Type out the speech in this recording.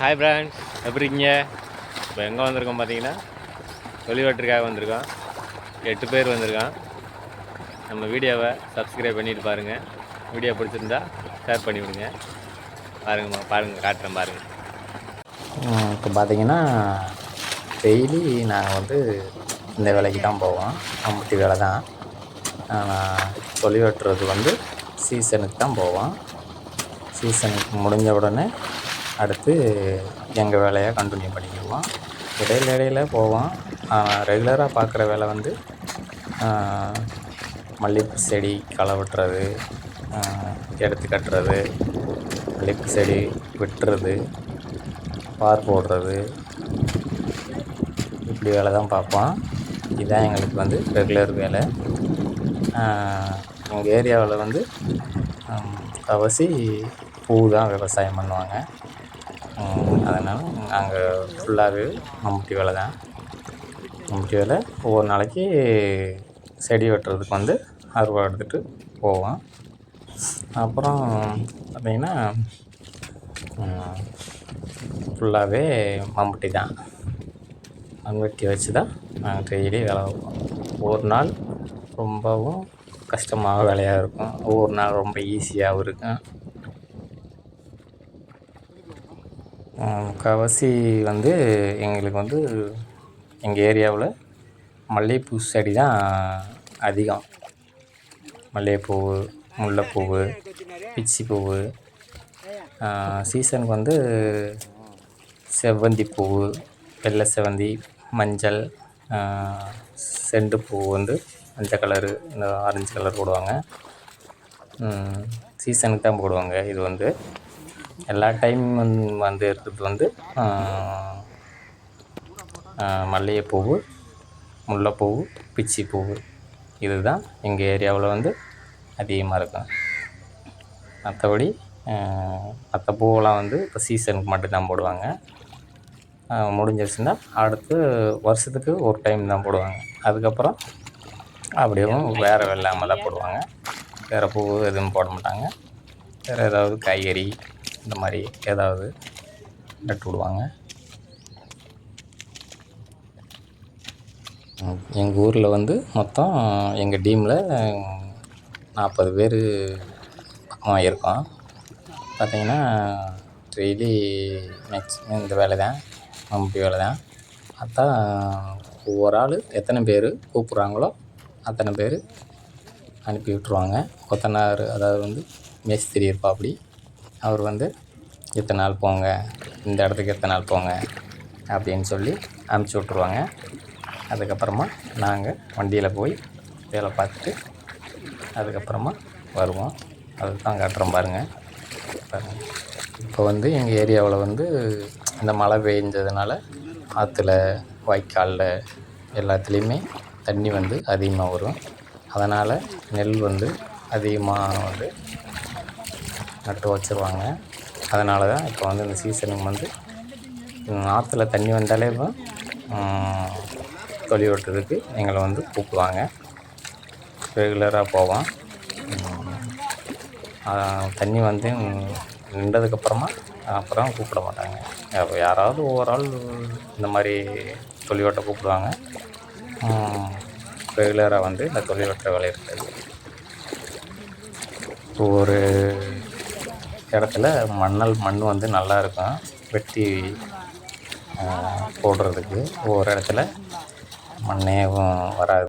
Hi friends, எப்படி இருக்கீங்க? இப்போ எங்கே வந்திருக்கோம் பார்த்தீங்கன்னா, தொழில்வற்றுக்காக வந்திருக்கோம். 8 பேர் வந்திருக்கோம். நம்ம வீடியோவை சப்ஸ்கிரைப் பண்ணிட்டு பாருங்கள். வீடியோ பிடிச்சிருந்தா ஷேர் பண்ணி விடுங்க. பாருங்கள் காட்டுறேன் பாருங்கள். இப்போ பார்த்தீங்கன்னா டெய்லி நாங்கள் வந்து இந்த வேலைக்கு தான் போவோம். மம்முட்டி வேலை தான். தொழில் வெட்டுறது வந்து சீசனுக்கு தான் போவோம். சீசனுக்கு முடிஞ்ச உடனே அடுத்து எங்கள் வேலையை கண்டினியூ பண்ணிக்குவோம். இடையில போவோம். ரெகுலராக பார்க்குற வேலை வந்து மல்லிகைப்பூ செடி களை வெட்டுறது, எடுத்து கட்டுறது, மல்லிகைப்பூ செடி வெட்டுறது, பார் போடுறது, இப்படி வேலை தான் பார்ப்போம். இதுதான் எங்களுக்கு வந்து ரெகுலர் வேலை. எங்கள் ஏரியாவில் வந்து முக்கால்வாசி பூ தான் விவசாயம் பண்ணுவாங்க. அதனால் நாங்கள் ஃபுல்லாகவே மம்முட்டி வேலை தான். மம்முட்டி வேலை ஒவ்வொரு நாளைக்கு செடி வெட்டுறதுக்கு வந்து அருவா எடுத்துகிட்டு போவோம். அப்புறம் பார்த்திங்கன்னா ஃபுல்லாகவே மம்முட்டி தான். மண்வெட்டி வச்சு தான் நாங்கள் டெய்லி வேலை பார்ப்போம். ஒரு நாள் ரொம்பவும் கஷ்டமாக வேலையாக இருக்கும், ஒவ்வொரு நாள் ரொம்ப ஈஸியாகவும் இருக்கும். முக்கால்வாசி வந்து எங்களுக்கு வந்து எங்கள் ஏரியாவில் மல்லிகைப்பூ செடி தான் அதிகம். மல்லிகைப்பூ, முல்லைப்பூ, பிச்சிப்பூ, சீசனுக்கு வந்து செவ்வந்தி பூ, வெள்ளை செவ்வந்தி, மஞ்சள், செண்டுப்பூ வந்து மஞ்சள் கலரு, இந்த ஆரஞ்சு கலர் போடுவாங்க. சீசனுக்கு தான் போடுவாங்க. இது வந்து எல்லா டைம் வந்து இருக்கிறது வந்து மல்லிகைப்பூ, முல்லைப்பூ, பிச்சிப்பூ, இது தான் எங்கள் ஏரியாவில் வந்து அதிகமாக இருக்கும். மற்றபடி மற்ற பூவெல்லாம் வந்து இப்போ சீசனுக்கு மட்டும்தான் போடுவாங்க. முடிஞ்சிருச்சுன்னா அடுத்து வருஷத்துக்கு ஒரு டைம் தான் போடுவாங்க. அதுக்கப்புறம் அப்படியே வேறு வெள்ளாமல் தான் போடுவாங்க. வேறு பூ எதுவும் போட மாட்டாங்க. வேறு ஏதாவது காய்கறி இந்த மாதிரி ஏதாவது நட்டு விடுவாங்க. எங்கள் ஊரில் வந்து மொத்தம் எங்கள் டீமில் 40 பேர் பக்கமாக இருக்கோம். பார்த்திங்கன்னா டெய்லி மேக்ஸிமம் இந்த வேலை தான், மம்முட்டி வேலை தான். அதான் ஒவ்வொரு ஆள் எத்தனை பேர் கூப்பிட்றாங்களோ அத்தனை பேர் அனுப்பி விட்ருவாங்க. கொத்தனார், அதாவது வந்து மேஸ்திரி இருப்பாப்படி, அவர் வந்து எத்தனை நாள் போங்க, இந்த இடத்துக்கு எத்தனை நாள் போங்க அப்படின்னு சொல்லி அனுப்பிச்சி விட்ருவாங்க. அதுக்கப்புறமா நாங்கள் வண்டியில் போய் வேலை பார்த்துட்டு அதுக்கப்புறமா வருவோம். அதுதான் காட்டுறோம் பாருங்கள். இப்போ வந்து எங்கள் ஏரியாவில் வந்து இந்த மழை பெஞ்சதுனால ஆற்றுல, வாய்க்காலில் எல்லாத்துலேயுமே தண்ணி வந்து அதிகமாக வரும். அதனால் நெல் வந்து அதிகமாக வந்து நட்டு வச்சுருவாங்க. அதனால தான் இப்போ வந்து இந்த சீசனுக்கு வந்து ஆற்றுல தண்ணி வந்தாலே இப்போ தொழில் வெட்டுறதுக்கு எங்களை வந்து கூப்பிடுவாங்க. ரெகுலராக போவோம். தண்ணி வந்து நின்றதுக்கப்புறமா அப்புறம் கூப்பிட மாட்டாங்க. யாராவது ஒவ்வொரு ஆள் இந்த மாதிரி தொழில் வெட்ட கூப்பிடுவாங்க. ரெகுலராக வந்து இந்த தொழில் வெட்டுற வேலை இருக்காது. ஒரு இடத்துல மண் வந்து நல்லா இருக்கும் வெட்டி போடுறதுக்கு. ஒவ்வொரு இடத்துல மண்ணே வராது.